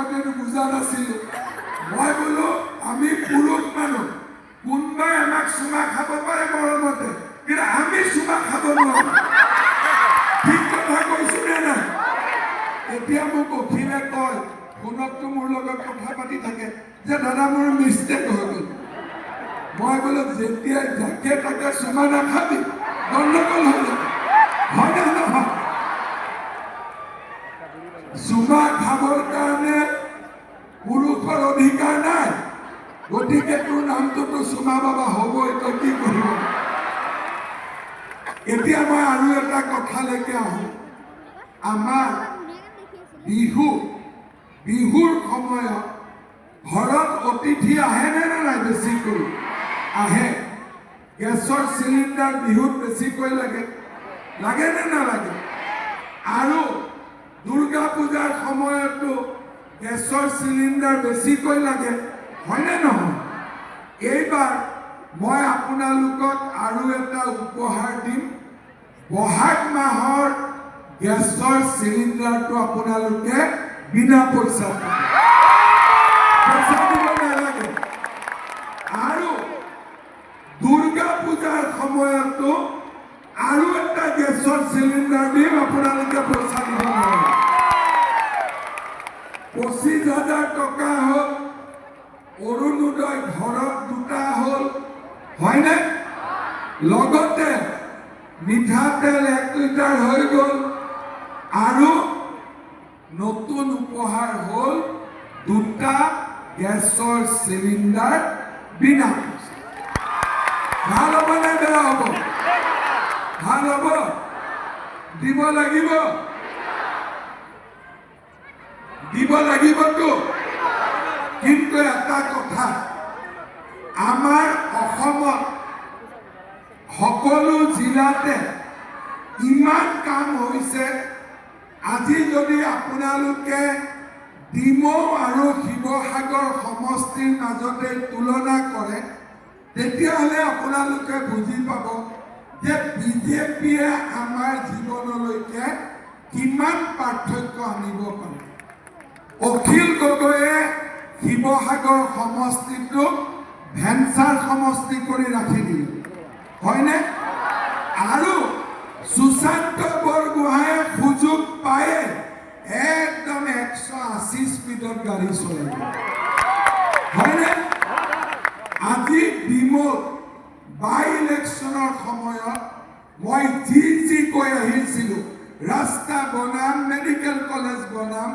আগতে বুজা নাছিলো মই বোলো আমি পুৰুষ মানুহ কোনবাই আমাক চুমা খাব পাৰে মৰমতে কিন্তু আমি চুমা খাব নোৱাৰো ঠিক কথা কৈছো নে নাই এতিয়া মোক অখিলে কয় ফোনততো মোৰ লগত কথা পাতি থাকে যে দাদা মোৰ মিষ্টেক হৈ গ'ল মই বোলো যেতিয়া যাকে তাকে চুমা নাখাবি গণ্ডগোল হৈ যাব হয় নে নহয় চুমা খাবৰ কাৰণে পুৰুষৰ অধিকাৰ নাই গতিকে তোৰ নামটোতো চুমা বাবা হ'বই তই কি কৰিব এতিয়া মই আৰু এটা কথালৈকে আহোঁ আমাৰ বিহুৰ সময়ত ঘৰত অতিথি আহেনে নাই বেছিকৈ আহে গেছৰ চিলিণ্ডাৰ বিহুত বেছিকৈ লাগে নে নালাগে আৰু দুৰ্গা পূজাৰ সময়তো গেছৰ চিলিণ্ডাৰ বেছিকৈ লাগে হয়নে নহয় এইবাৰ মই আপোনালোকক আৰু এটা উপহাৰ দিম বহাগ মাহৰ গেছৰ চিলিণ্ডাৰটো আপোনালোকে বিনা পইচা দিব নালাগে আৰু দুৰ্গা পূজাৰ সময়তো আৰু এটা গেছৰ চিলিণ্ডাৰ দিম আপোনালোকে পইচা দিব নালাগে 25,000 টকা হ'ল অৰুণোদয় ঘৰত দুটা হ'ল হয়নে লগতে মিঠাতেল 1 লিটাৰ হৈ গ'ল আৰু নতুন উপহাৰ হ'ল দুটা গেছৰ চিলিণ্ডাৰ বিনা ভাল হ'ব নে বেয়া হ'ব ভাল হ'ব দিব লাগিবতো কিন্তু এটা কথা আমাৰ অসমত সকলো জিলাতে ইমান কাম হৈছে আজি যদি আপোনালোকে ডিমৌ আৰু শিৱসাগৰ সমষ্টিৰ মাজতে তুলনা কৰে তেতিয়াহ'লে আপোনালোকে বুজি পাব যে বিজেপিয়ে আমাৰ জীৱনলৈকে কিমান পাৰ্থক্য আনিব পাৰে অখিল গগৈয়ে শিৱসাগৰ সমষ্টিটোক ভেঞ্চাৰ সমষ্টি কৰি ৰাখি দিলে হয়নে আৰু সুশান্ত বৰগোহাঁয়ে সুযোগ পায়ে একদম 180 স্পীডত গাড়ী চলাব হয়নে আজি ডিমৌত বাই ইলেকশ্যনৰ সময়ত মই যি কৈ আহিছিলোঁ ৰাস্তা বনাম মেডিকেল কলেজ বনাম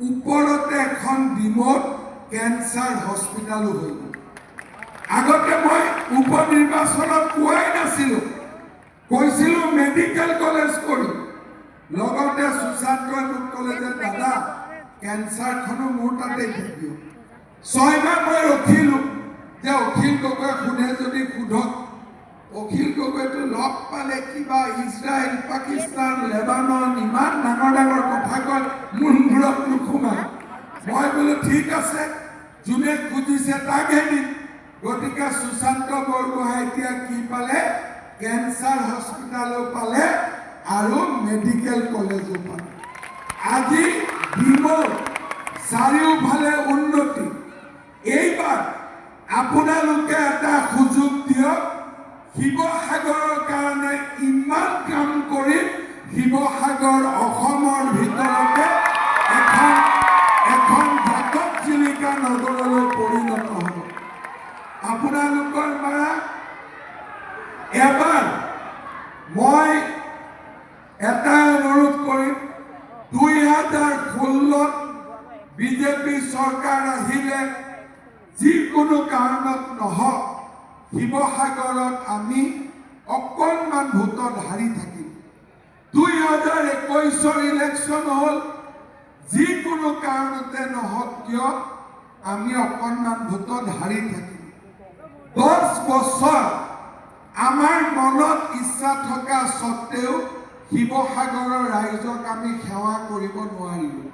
ওপৰতে এখন ডিমৌত কেঞ্চাৰ হস্পিটালো হৈ গ'ল আগতে মই উপনিৰ্বাচনত কোৱাই নাছিলোঁ কৈছিলোঁ মেডিকেল কলেজ কৰিম লগতে সুশান্তই মোক ক'লে যে দাদা কেঞ্চাৰখনো মোৰ তাতে থাকিব 6 মাহ মই ৰখিলোঁ যে অখিল গগৈ শুনে যদি সোধক অখিল গগৈটো লগ পালে কিবা ইজৰাইল পাকিস্তান লেবানন ইমান ডাঙৰ কথা কয় মোৰ মূৰত নোসোমায় মই বোলো ঠিক আছে যোনে খুজিছে তাকে দিম গতিকে সুশান্ত বৰগোহাঁই এতিয়া কি পালে কেঞ্চাৰ হস্পিটালো পালে আৰু মেডিকেল কলেজো পালে আজি ডিমৌ চাৰিওফালে উন্নতি এইবাৰ আপোনালোকে এটা সুযোগ দিয়ক শিৱসাগৰৰ কাৰণে ইমান কাম কৰি শিৱসাগৰ অসমৰ ভিতৰতে এখন জাকত জিলিকা নগৰলৈ পৰিণত হ'ব আপোনালোকৰ পৰা এবাৰ মই এটা অনুৰোধ কৰিম 2016 বিজেপি চৰকাৰ আহিলে যিকোনো কাৰণত নহওক শিৱসাগৰত আমি অকণমান ভোটত হাৰি থাকিম 2021 ইলেকশ্যন হ'ল যিকোনো কাৰণতে নহওক কিয় আমি অকণমান ভোটত হাৰি থাকিম 10 বছৰ আমাৰ মনত ইচ্ছা থকা সত্ত্বেও শিৱসাগৰৰ ৰাইজক আমি সেৱা কৰিব নোৱাৰিলোঁ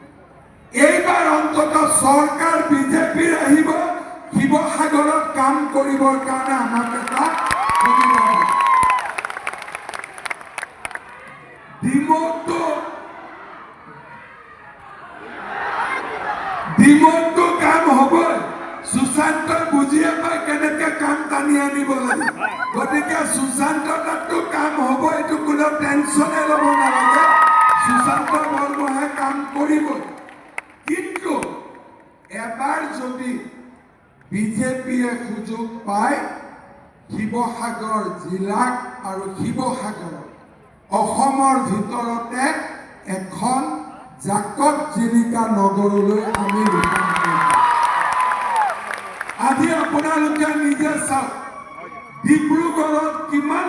এইবাৰ অন্তত চৰকাৰ বিজেপিৰ আহিব শিৱসাগৰত কাম কৰিবৰ কাৰণে আমাক এটা সুবিধা হিমন্ত কাম হ'ব সুশান্ত বুজিয়ে পায় কেনেকে কাম টানি আনিব লাগে গতিকে সুশান্ত তাতটো কাম হ'ব এইটো কোনো টেনচনে ল'ব নালাগে সুশান্ত বৰগোহাঁই কাম কৰিব কিন্তু এবাৰ যদি বিজেপিয়ে সুযোগ পায় শিৱসাগৰ জিলাক আৰু শিৱসাগৰ অসমৰ ভিতৰতে এখন জাকত জিলিকা নগৰলৈ আমি ৰূপান্তৰিত কৰিম আজি আপোনালোকে নিজে চাওক ডিব্ৰুগড়ত কিমান